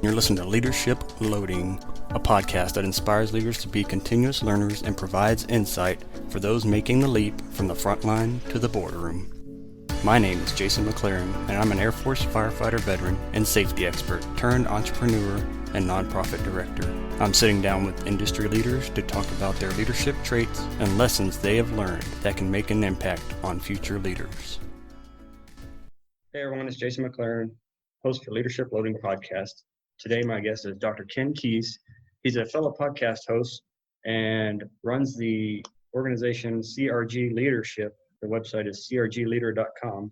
You're listening to Leadership Loading, a podcast that inspires leaders to be continuous learners and provides insight for those making the leap from the front line to the boardroom. My name is Jason McLaren, and I'm an Air Force firefighter veteran and safety expert turned entrepreneur and nonprofit director. I'm sitting down with industry leaders to talk about their leadership traits and lessons they have learned that can make an impact on future leaders. Hey everyone, it's Jason McLaren, host for Leadership Loading Podcast. Today, my guest is Dr. Keis. He's a fellow podcast host and runs the organization CRG Leadership. The website is crgleader.com.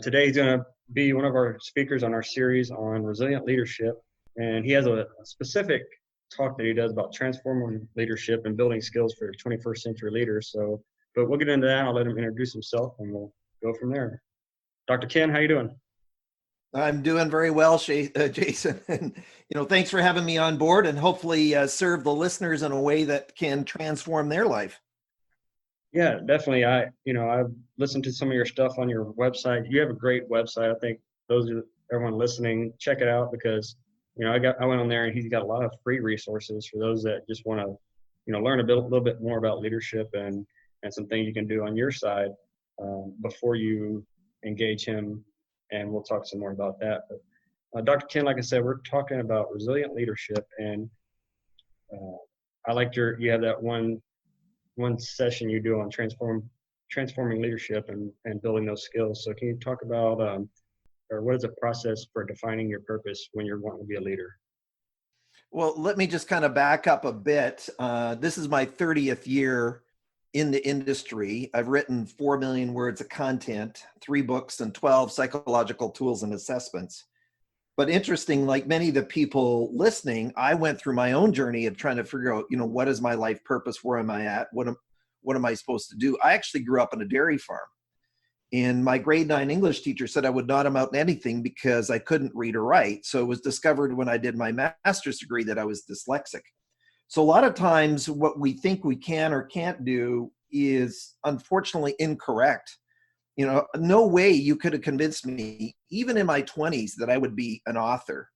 Today, he's going to be one of our speakers on our series on resilient leadership. And he has a specific talk that he does about transforming leadership and building skills for 21st century leaders. But we'll get into that. I'll let him introduce himself and we'll go from there. Dr. Ken, how you doing? I'm doing very well, Jason. And, thanks for having me on board and hopefully serve the listeners in a way that can transform their life. Yeah, definitely. I've listened to some of your stuff on your website. You have a great website. I think everyone listening, check it out because, I went on there and he's got a lot of free resources for those that just want to, learn a little bit more about leadership and some things you can do on your side before you engage him. And we'll talk some more about that. But Dr. Ken, like I said, we're talking about resilient leadership, and I liked you have that one session you do on transforming leadership and building those skills. So can you talk about or what is the process for defining your purpose when you're wanting to be a leader? Well, let me just kind of back up a bit. This is my 30th year in the industry. I've written 4 million words of content, 3 books, and 12 psychological tools and assessments. But interesting, like many of the people listening, I went through my own journey of trying to figure out, what is my life purpose? Where am I at? What am I supposed to do? I actually grew up on a dairy farm. And my grade 9 English teacher said I would not amount to anything because I couldn't read or write. So it was discovered when I did my master's degree that I was dyslexic. So a lot of times what we think we can or can't do is unfortunately incorrect. No way you could have convinced me, even in my 20s, that I would be an author.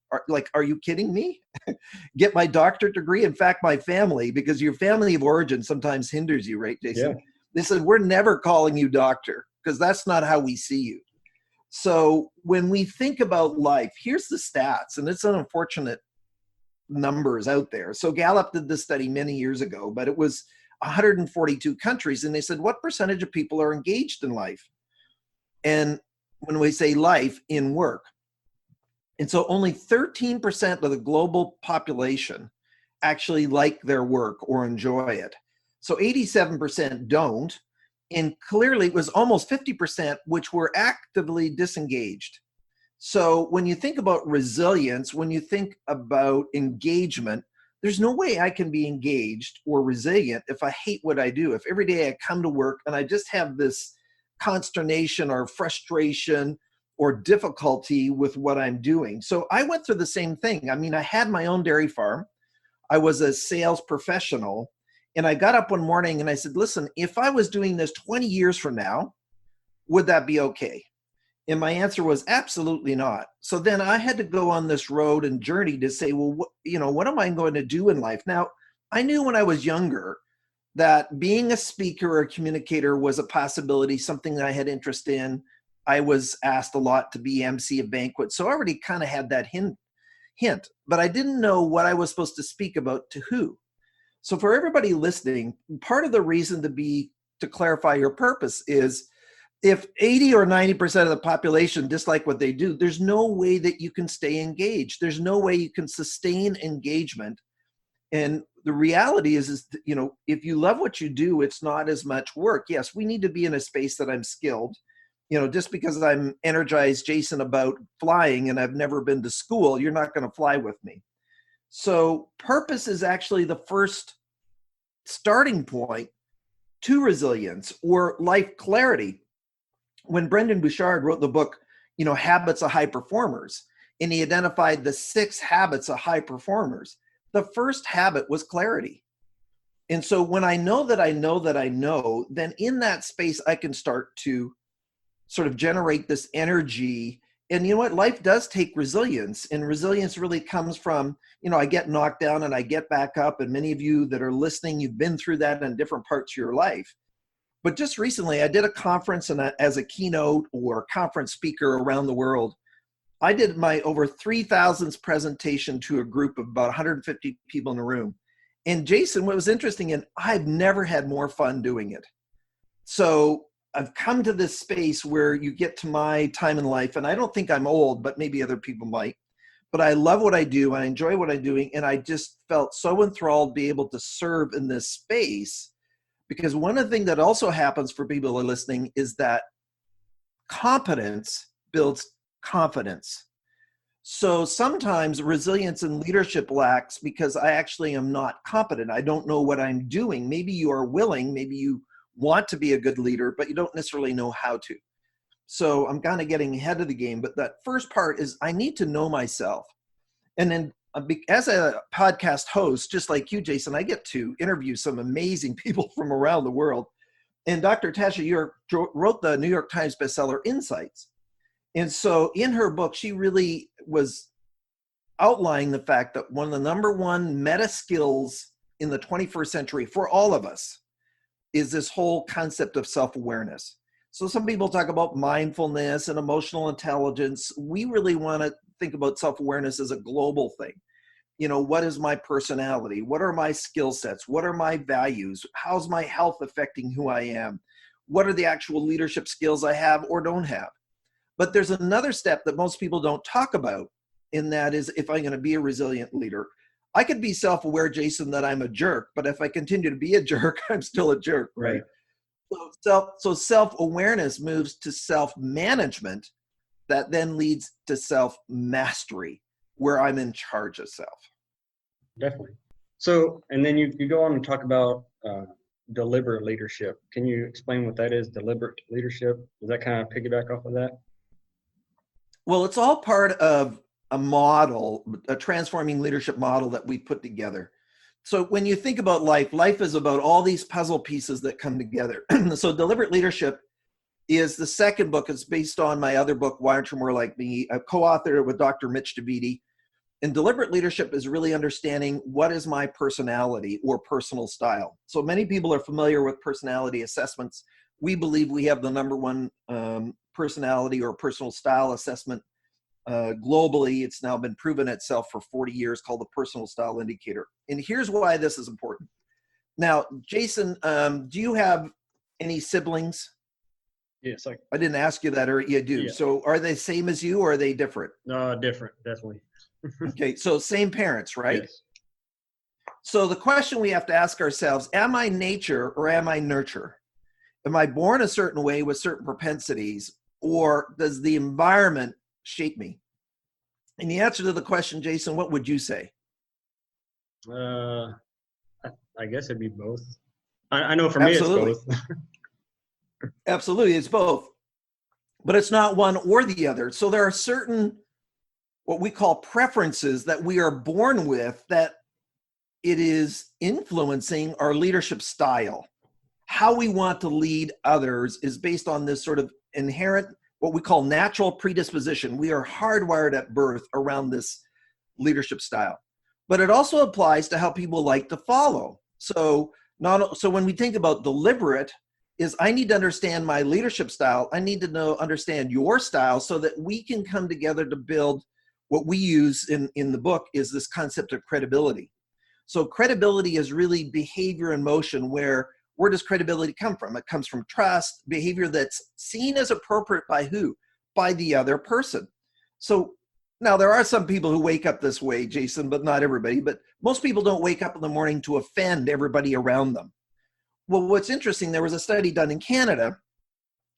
Are you kidding me? Get my doctorate degree? In fact, my family, because your family of origin sometimes hinders you, right, Jason? Yeah. They said, we're never calling you doctor because that's not how we see you. So when we think about life, here's the stats, and it's an unfortunate numbers out there. So Gallup did this study many years ago, but it was 142 countries. And they said, what percentage of people are engaged in life? And when we say life, in work. And so only 13% of the global population actually like their work or enjoy it. So 87% don't. And clearly it was almost 50% which were actively disengaged. So when you think about resilience, when you think about engagement, there's no way I can be engaged or resilient if I hate what I do. If every day I come to work and I just have this consternation or frustration or difficulty with what I'm doing. So I went through the same thing. I had my own dairy farm. I was a sales professional. And I got up one morning and I said, listen, if I was doing this 20 years from now, would that be okay? And my answer was absolutely not. So then I had to go on this road and journey to say, well, what am I going to do in life? Now, I knew when I was younger that being a speaker or a communicator was a possibility, something that I had interest in. I was asked a lot to be MC of banquets. So I already kind of had that hint, but I didn't know what I was supposed to speak about to who. So for everybody listening, part of the reason to clarify your purpose is if 80 or 90% of the population dislike what they do, there's no way that you can stay engaged. There's no way you can sustain engagement. And the reality is, if you love what you do, it's not as much work. Yes, we need to be in a space that I'm skilled. Just because I'm energized, Jason, about flying and I've never been to school, you're not going to fly with me. So purpose is actually the first starting point to resilience or life clarity. When Brendan Bouchard wrote the book, Habits of High Performers, and he identified the 6 habits of high performers, the first habit was clarity. And so when I know that I know that I know, then in that space, I can start to sort of generate this energy And you know what? Life does take resilience, and resilience really comes from, I get knocked down and I get back up. And many of you that are listening, you've been through that in different parts of your life. But just recently, I did a conference as a keynote or conference speaker around the world. I did my over 3,000th presentation to a group of about 150 people in the room. And Jason, what was interesting, and I've never had more fun doing it. So I've come to this space where you get to my time in life, and I don't think I'm old, but maybe other people might. But I love what I do. I enjoy what I'm doing. And I just felt so enthralled to be able to serve in this space, because one of the things that also happens for people who are listening is that competence builds confidence. So sometimes resilience and leadership lacks because I actually am not competent. I don't know what I'm doing. Maybe you are willing, maybe you want to be a good leader, but you don't necessarily know how to. So I'm kind of getting ahead of the game. But that first part is I need to know myself. And then as a podcast host, just like you, Jason, I get to interview some amazing people from around the world. And Dr. Tasha Eurich wrote the New York Times bestseller Insights. And so in her book, she really was outlining the fact that one of the number one meta skills in the 21st century for all of us is this whole concept of self-awareness. So some people talk about mindfulness and emotional intelligence. We really want to think about self-awareness as a global thing. What is my personality? What are my skill sets? What are my values? How's my health affecting who I am? What are the actual leadership skills I have or don't have? But there's another step that most people don't talk about, and that is if I'm going to be a resilient leader. I could be self-aware, Jason, that I'm a jerk, but if I continue to be a jerk, I'm still a jerk, right? So self-awareness moves to self-management that then leads to self-mastery, where I'm in charge of self. Definitely. So, and then you go on and talk about deliberate leadership. Can you explain what that is, deliberate leadership? Does that kind of piggyback off of that? Well, it's all part of a model, a transforming leadership model that we put together. So when you think about life is about all these puzzle pieces that come together. So deliberate leadership is the second book. It's based on my other book, Why Aren't You More Like Me? I co-authored it with Dr. Mitch DeViti. And deliberate leadership is really understanding what is my personality or personal style. So many people are familiar with personality assessments. We believe we have the number one personality or personal style assessment globally. It's now been proven itself for 40 years, called the Personal Style Indicator. And here's why this is important. Now, Jason, do you have any siblings? Yes. I didn't ask you that, or you do. Yeah. So are they same as you, or are they different? Different, definitely. Okay, so same parents, right? Yes. So the question we have to ask ourselves, am I nature or am I nurture? Am I born a certain way with certain propensities, or does the environment shape me? And the answer to the question, Jason, what would you say? I guess it'd be both. I know for me it's both. Absolutely, it's both. But it's not one or the other. So there are certain, what we call preferences that we are born with, that it is influencing our leadership style. How we want to lead others is based on this sort of inherent, what we call natural predisposition. We are hardwired at birth around this leadership style. But it also applies to how people like to follow. So when we think about deliberate, is I need to understand my leadership style. I need to understand your style so that we can come together to build what we use in the book is this concept of credibility. So credibility is really behavior in motion. Where does credibility come from? It comes from trust, behavior that's seen as appropriate by who? By the other person. So now there are some people who wake up this way, Jason, but not everybody. But most people don't wake up in the morning to offend everybody around them. Well, what's interesting, there was a study done in Canada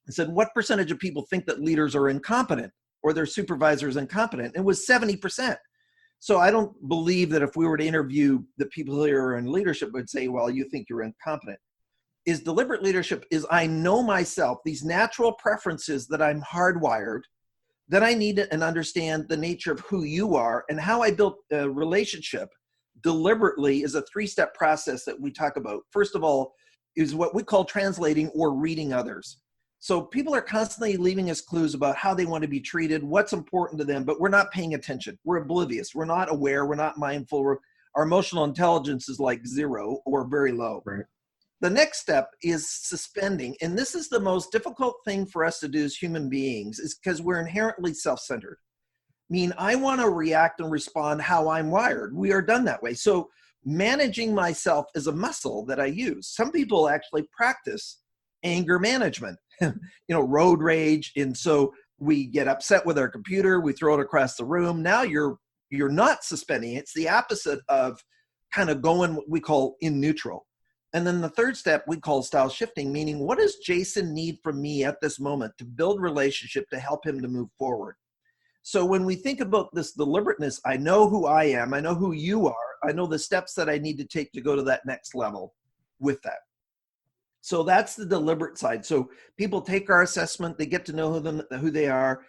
that said, what percentage of people think that leaders are incompetent or their supervisors incompetent? It was 70%. So I don't believe that if we were to interview the people who are in leadership would say, well, you think you're incompetent. Is deliberate leadership is I know myself, these natural preferences that I'm hardwired, then I need to understand the nature of who you are, and how I built a relationship deliberately is a 3-step process that we talk about. First of all, is what we call translating or reading others. So people are constantly leaving us clues about how they want to be treated, what's important to them, but we're not paying attention. We're oblivious. We're not aware. We're not mindful. Our emotional intelligence is like 0 or very low. Right. The next step is suspending. And this is the most difficult thing for us to do as human beings, is because we're inherently self-centered. I mean, I want to react and respond how I'm wired. We are done that way. So managing myself is a muscle that I use. Some people actually practice anger management, road rage. And so we get upset with our computer, we throw it across the room. Now you're not suspending. It's the opposite of kind of going what we call in neutral. And then the third step we call style shifting, meaning what does Jason need from me at this moment to build relationship to help him to move forward? So when we think about this deliberateness, I know who I am, I know who you are, I know the steps that I need to take to go to that next level with that. So that's the deliberate side. So people take our assessment, they get to know who they are,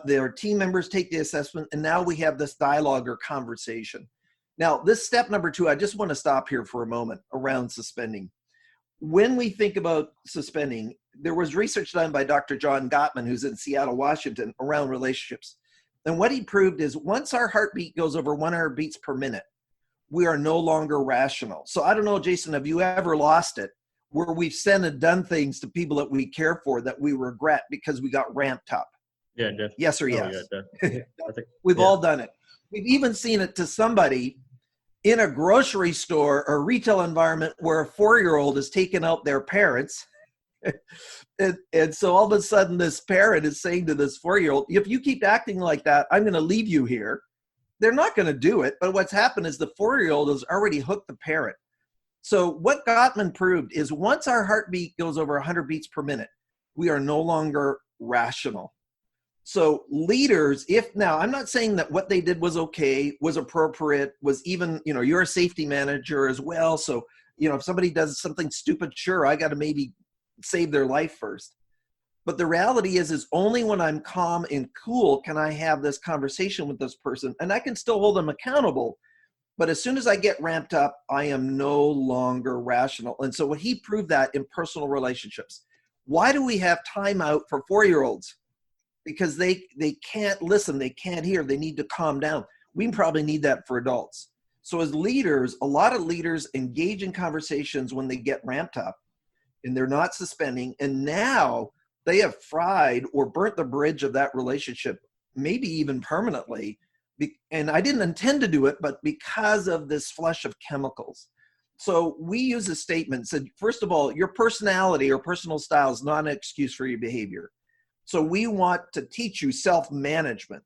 their team members take the assessment, and now we have this dialogue or conversation. Now, this step number 2, I just want to stop here for a moment around suspending. When we think about suspending, there was research done by Dr. John Gottman, who's in Seattle, Washington, around relationships. And what he proved is once our heartbeat goes over 100 beats per minute, we are no longer rational. So I don't know, Jason, have you ever lost it where we've said and done things to people that we care for that we regret because we got ramped up? Yeah, definitely. Yes or yes? Yeah, definitely. We've all done it. We've even seen it to somebody in a grocery store or retail environment where a 4-year-old is taking out their parents. and so all of a sudden this parent is saying to this 4-year-old, if you keep acting like that, I'm going to leave you here. They're not going to do it. But what's happened is the 4-year-old has already hooked the parent. So what Gottman proved is once our heartbeat goes over 100 beats per minute, we are no longer rational. So leaders, now I'm not saying that what they did was okay, was appropriate, was even, you're a safety manager as well. So, if somebody does something stupid, sure, I got to maybe save their life first. But the reality is only when I'm calm and cool can I have this conversation with this person, and I can still hold them accountable. But as soon as I get ramped up, I am no longer rational. And so what he proved that in personal relationships. Why do we have timeout for 4-year-olds? Because they can't listen, they can't hear, they need to calm down. We probably need that for adults. So as leaders, a lot of leaders engage in conversations when they get ramped up and they're not suspending, and now they have fried or burnt the bridge of that relationship, maybe even permanently. And I didn't intend to do it, but because of this flush of chemicals. So we use a statement said, first of all, your personality or personal style is not an excuse for your behavior. So we want to teach you self-management.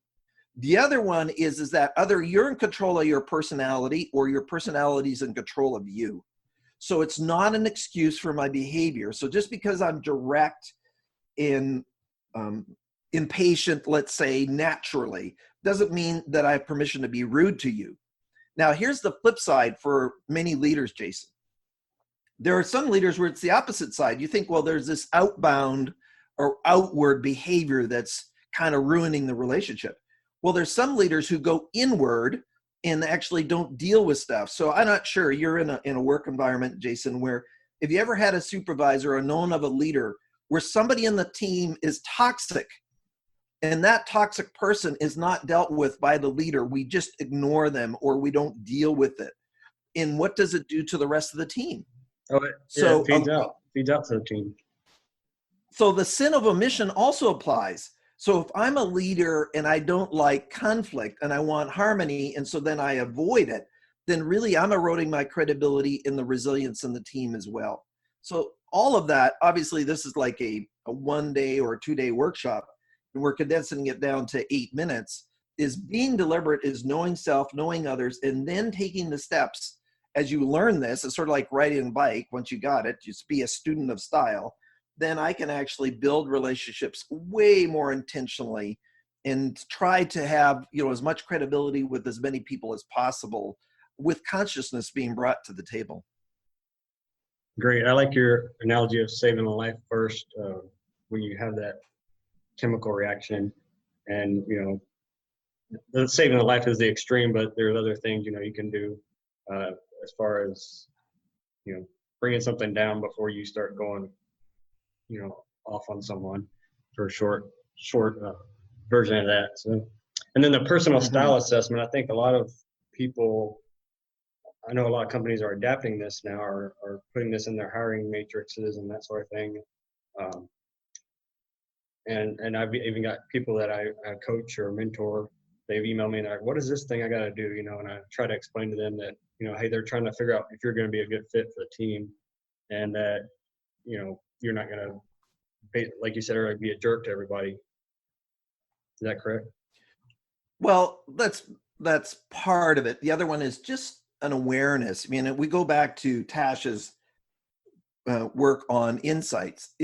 The other one is that either you're in control of your personality or your personality is in control of you. So it's not an excuse for my behavior. So just because I'm direct and impatient, let's say, naturally, doesn't mean that I have permission to be rude to you. Now, here's the flip side for many leaders, Jason. There are some leaders where it's the opposite side. You think, well, there's this outbound or outward behavior that's kind of ruining the relationship. Well, there's some leaders who go inward and actually don't deal with stuff. So I'm not sure, you're in a work environment, Jason, where if you ever had a supervisor or known of a leader where somebody in the team is toxic and that toxic person is not dealt with by the leader, we just ignore them or we don't deal with it. And what does it do to the rest of the team? It feeds out to the team. So the sin of omission also applies. So if I'm a leader and I don't like conflict and I want harmony, and so then I avoid it, then really I'm eroding my credibility in the resilience in the team as well. So all of that, obviously this is like a 1-day or a 2-day workshop, and we're condensing it down to 8 minutes, is being deliberate, is knowing self, knowing others, and then taking the steps as you learn this. It's sort of like riding a bike. Once you got it, just be a student of style. Then I can actually build relationships way more intentionally and try to have, as much credibility with as many people as possible, with consciousness being brought to the table. Great. I like your analogy of saving a life first when you have that chemical reaction. And, the saving a life is the extreme, but there's other things, you can do as far as, bringing something down before you start going, off on someone for a short version of that. So, and then the personal style assessment, I think a lot of people, I know a lot of companies are adapting this now, are putting this in their hiring matrices and that sort of thing. And I've even got people that I coach or mentor, they've emailed me and they're like, what is this thing I got to do? You know, and I try to explain to them that, you know, hey, they're trying to figure out if you're going to be a good fit for the team, and that, you know, you're not going to, like you said earlier, be a jerk to everybody. Is that correct? Well, that's part of it. The other one is just an awareness. I mean, we go back to Tasha's work on insights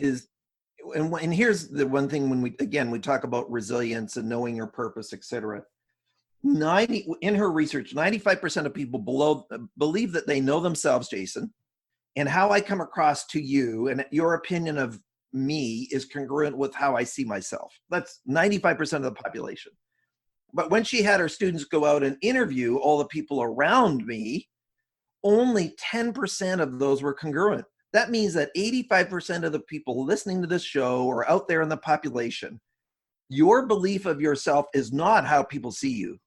and here's the one thing when we talk about resilience and knowing your purpose, et cetera. In her research, 95% of people believe that they know themselves, Jason, and how I come across to you and your opinion of me is congruent with how I see myself. That's 95% of the population. But when she had her students go out and interview all the people around me, only 10% of those were congruent. That means that 85% of the people listening to this show or out there in the population, your belief of yourself is not how people see you.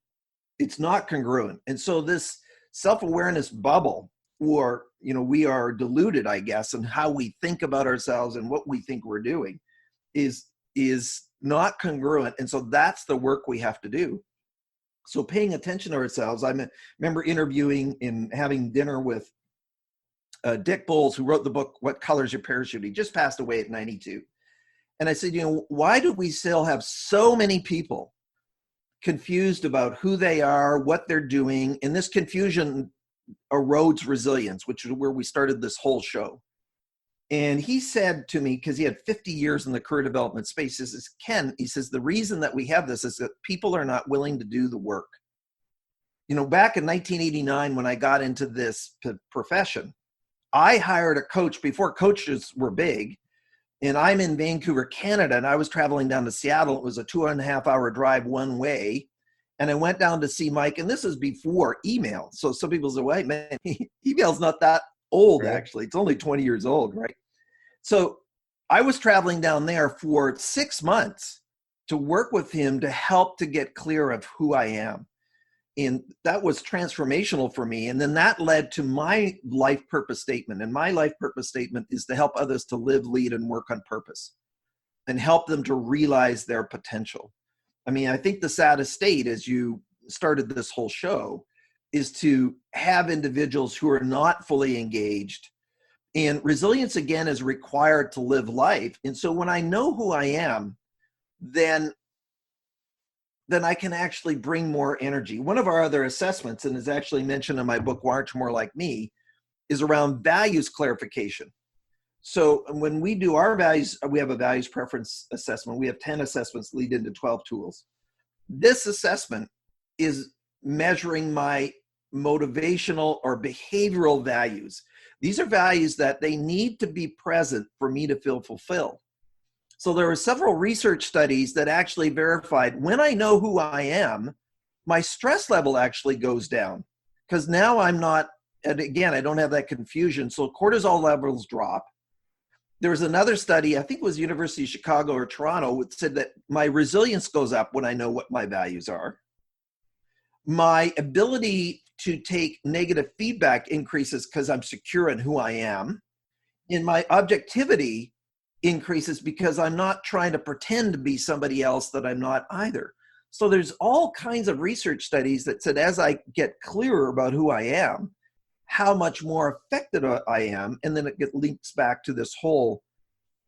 It's not congruent. And so this self-awareness bubble, or, you know, we are deluded, I guess, in how we think about ourselves and what we think we're doing is not congruent. And so that's the work we have to do. So paying attention to ourselves. I remember interviewing and having dinner with Dick Bowles, who wrote the book, What Color's Your Parachute? He just passed away at 92. And I said, you know, why do we still have so many people confused about who they are, what they're doing? And this confusion erodes resilience, which is where we started this whole show. And he said to me, because he had 50 years in the career development space, he says, Ken, he says, the reason that we have this is that people are not willing to do the work. You know, back in 1989, when I got into this profession, I hired a coach before coaches were big, and I'm in Vancouver, Canada, and I was traveling down to Seattle. It was a 2.5-hour drive one way. And I went down to see Mike, and this is before email. So some people say, wait, man, email's not that old, right? Actually. It's only 20 years old, right? So I was traveling down there for 6 months to work with him to help to get clear of who I am. And that was transformational for me. And then that led to my life purpose statement. And my life purpose statement is to help others to live, lead, and work on purpose and help them to realize their potential. I mean, I think the saddest state, as you started this whole show, is to have individuals who are not fully engaged. And resilience, again, is required to live life. And so when I know who I am, then I can actually bring more energy. One of our other assessments, and is actually mentioned in my book, Watch More Like Me, is around values clarification. So when we do our values, we have a values preference assessment. We have 10 assessments lead into 12 tools. This assessment is measuring my motivational or behavioral values. These are values that they need to be present for me to feel fulfilled. So there are several research studies that actually verified when I know who I am, my stress level actually goes down because now I'm not, and again, I don't have that confusion. So cortisol levels drop. There was another study, I think it was University of Chicago or Toronto, which said that my resilience goes up when I know what my values are. My ability to take negative feedback increases because I'm secure in who I am. And my objectivity increases because I'm not trying to pretend to be somebody else that I'm not either. So there's all kinds of research studies that said as I get clearer about who I am, how much more effective I am, and then it links back to this whole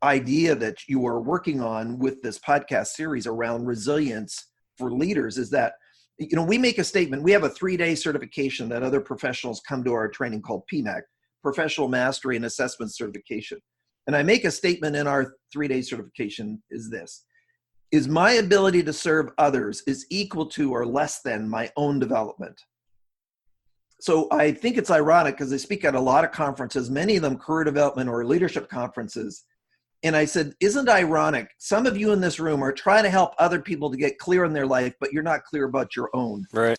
idea that you are working on with this podcast series around resilience for leaders is that, you know, we make a statement. We have a 3-day certification that other professionals come to our training called PMAC, Professional Mastery and Assessment Certification. And I make a statement in our 3-day certification is this, is my ability to serve others is equal to or less than my own development. So I think it's ironic because I speak at a lot of conferences, many of them career development or leadership conferences. And I said, isn't it ironic? Some of you in this room are trying to help other people to get clear in their life, but you're not clear about your own. Right.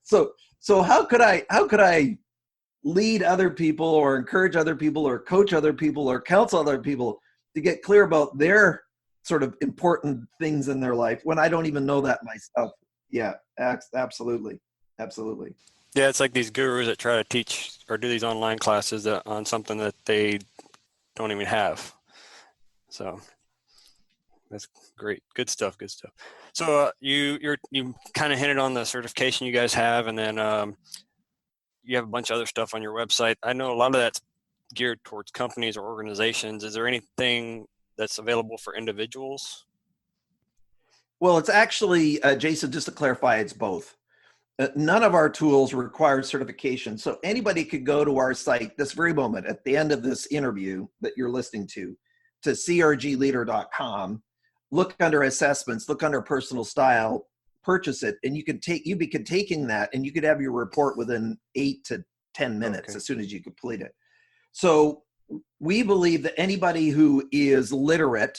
So how could I lead other people or encourage other people or coach other people or counsel other people to get clear about their sort of important things in their life when I don't even know that myself. Yeah, absolutely. Absolutely. Yeah, it's like these gurus that try to teach or do these online classes on something that they don't even have. So that's great. Good stuff. Good stuff. So you kind of hinted on the certification you guys have, and then you have a bunch of other stuff on your website. I know a lot of that's geared towards companies or organizations. Is there anything that's available for individuals? Well, it's actually, Jason, just to clarify, it's both. None of our tools require certification. So anybody could go to our site this very moment at the end of this interview that you're listening to crgleader.com, look under assessments, look under personal style, purchase it, and you'd be taking that and you could have your report within 8 to 10 minutes as soon as you complete it. So we believe that anybody who is literate,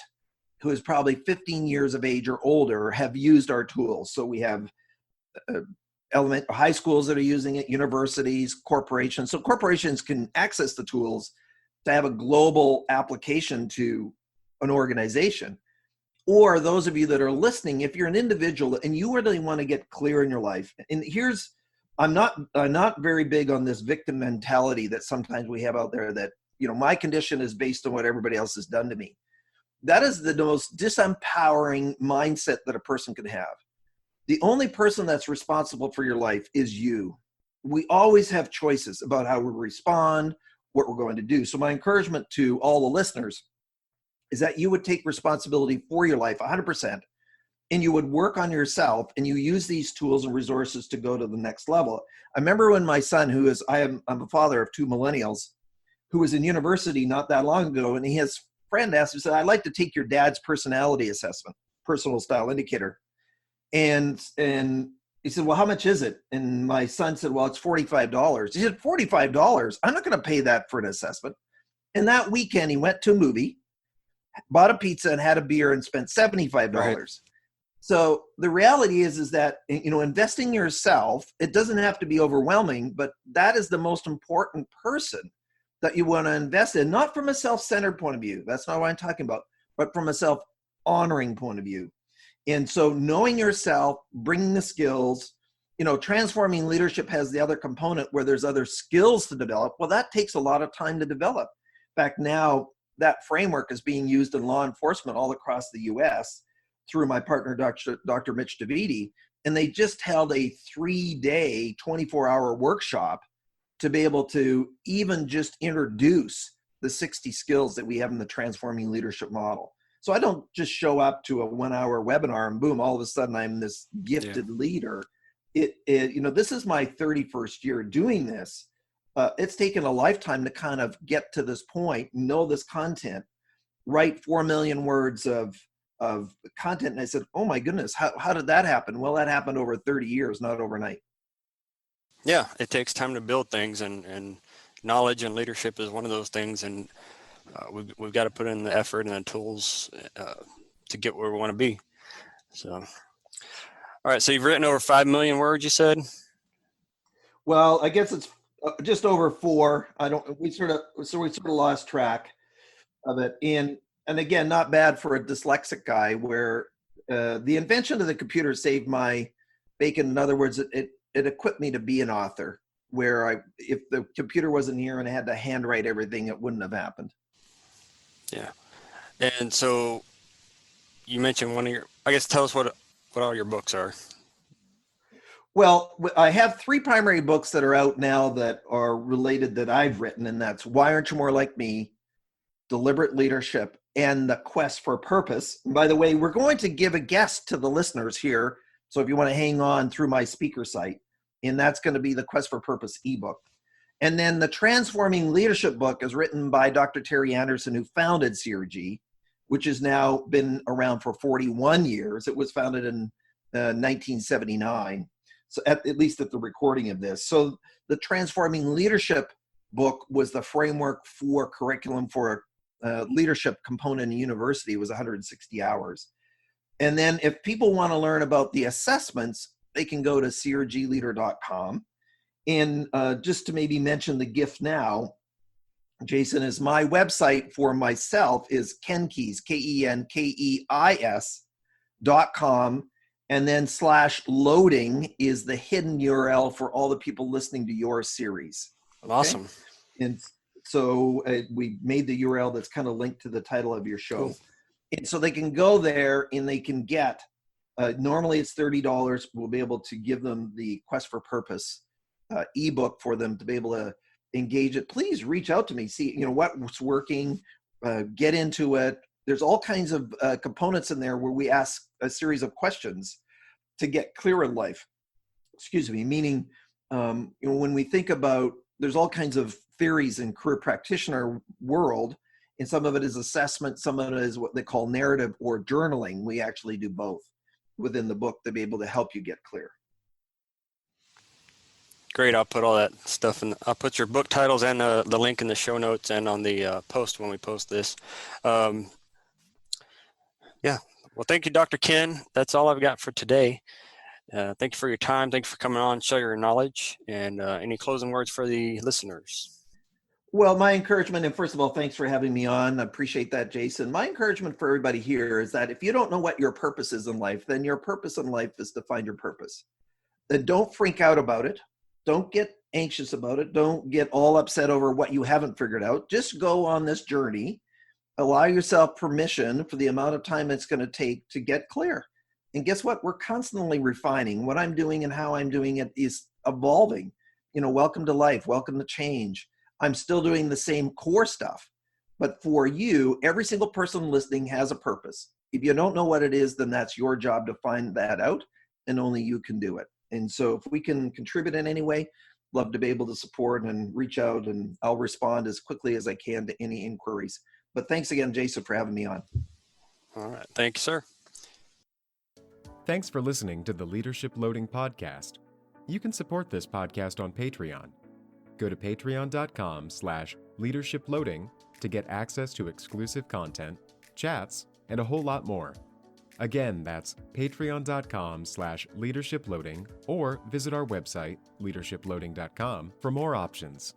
who is probably 15 years of age or older, have used our tools. So we have high schools that are using it, universities, corporations. So corporations can access the tools to have a global application to an organization. Or those of you that are listening, if you're an individual and you really want to get clear in your life, and I'm not very big on this victim mentality that sometimes we have out there that, my condition is based on what everybody else has done to me. That is the most disempowering mindset that a person can have. The only person that's responsible for your life is you. We always have choices about how we respond, what we're going to do. So my encouragement to all the listeners is that you would take responsibility for your life 100%, and you would work on yourself, and you use these tools and resources to go to the next level. I remember when my son, I'm a father of 2 millennials, who was in university not that long ago, and his friend asked him, said, "I'd like to take your dad's personality assessment, personal style indicator." And he said, "Well, how much is it?" And my son said, "Well, it's $45. He said, $45? I'm not going to pay that for an assessment. And that weekend he went to a movie, bought a pizza and had a beer and spent $75. Right. So the reality is that, investing in yourself, it doesn't have to be overwhelming, but that is the most important person that you want to invest in, not from a self-centered point of view. That's not what I'm talking about, but from a self-honoring point of view. And so knowing yourself, bringing the skills, transforming leadership has the other component where there's other skills to develop. Well, that takes a lot of time to develop. In fact, now that framework is being used in law enforcement all across the U.S. through my partner, Dr. Mitch DeViti, and they just held a 3-day, 24-hour workshop to be able to even just introduce the 60 skills that we have in the transforming leadership model. So I don't just show up to a 1-hour webinar and boom, all of a sudden I'm this gifted leader. This is my 31st year doing this. It's taken a lifetime to kind of get to this point, know this content, write 4 million words of content. And I said, oh my goodness, how did that happen? Well, that happened over 30 years, not overnight. Yeah, it takes time to build things, and knowledge and leadership is one of those things. And we've got to put in the effort and the tools to get where we want to be. So, all right. So you've written over 5 million words, you said? Well, I guess it's just over 4. We sort of lost track of it. And again, not bad for a dyslexic guy, where the invention of the computer saved my bacon. In other words, it equipped me to be an author, where if the computer wasn't here and I had to handwrite everything, it wouldn't have happened. Yeah. And so you mentioned tell us what all your books are. Well, I have 3 primary books that are out now that are related that I've written, and that's Why Aren't You More Like Me, Deliberate Leadership, and The Quest for Purpose. And by the way, we're going to give a guest to the listeners here. So if you want to hang on through my speaker site, and that's going to be the Quest for Purpose ebook. And then the Transforming Leadership book is written by Dr. Terry Anderson, who founded CRG, which has now been around for 41 years. It was founded in 1979, so at least at the recording of this. So the Transforming Leadership book was the framework for curriculum for a leadership component in university. It was 160 hours. And then if people want to learn about the assessments, they can go to crgleader.com. And just to maybe mention the gift now, Jason, is my website for myself is Keis, KenKeis.com. And then /loading is the hidden URL for all the people listening to your series. Okay? Awesome. And so we made the URL that's kind of linked to the title of your show. Cool. And so they can go there and they can get, normally it's $30. We'll be able to give them the Quest for Purpose ebook for them to be able to engage it. Please reach out to me. See, what's working, get into it. There's all kinds of components in there where we ask a series of questions to get clear in life. Excuse me, meaning, when we think about, there's all kinds of theories in career practitioner world, and some of it is assessment, some of it is what they call narrative or journaling. We actually do both within the book to be able to help you get clear. Great. I'll put all that stuff in. I'll put your book titles and the link in the show notes and on the post when we post this. Yeah. Well, thank you, Dr. Ken. That's all I've got for today. Thank you for your time. Thank you for coming on, share your knowledge, and any closing words for the listeners. Well, my encouragement, and first of all, thanks for having me on. I appreciate that, Jason. My encouragement for everybody here is that if you don't know what your purpose is in life, then your purpose in life is to find your purpose. Then don't freak out about it. Don't get anxious about it. Don't get all upset over what you haven't figured out. Just go on this journey. Allow yourself permission for the amount of time it's going to take to get clear. And guess what? We're constantly refining. What I'm doing and how I'm doing it is evolving. Welcome to life. Welcome to change. I'm still doing the same core stuff. But for you, every single person listening has a purpose. If you don't know what it is, then that's your job to find that out, and only you can do it. And so if we can contribute in any way, love to be able to support and reach out, and I'll respond as quickly as I can to any inquiries. But thanks again, Jason, for having me on. All right. Thank you, sir. Thanks for listening to the Leadership Loading Podcast. You can support this podcast on Patreon. Go to patreon.com/leadershiploading to get access to exclusive content, chats, and a whole lot more. Again, that's patreon.com/leadershiploading, or visit our website, leadershiploading.com, for more options.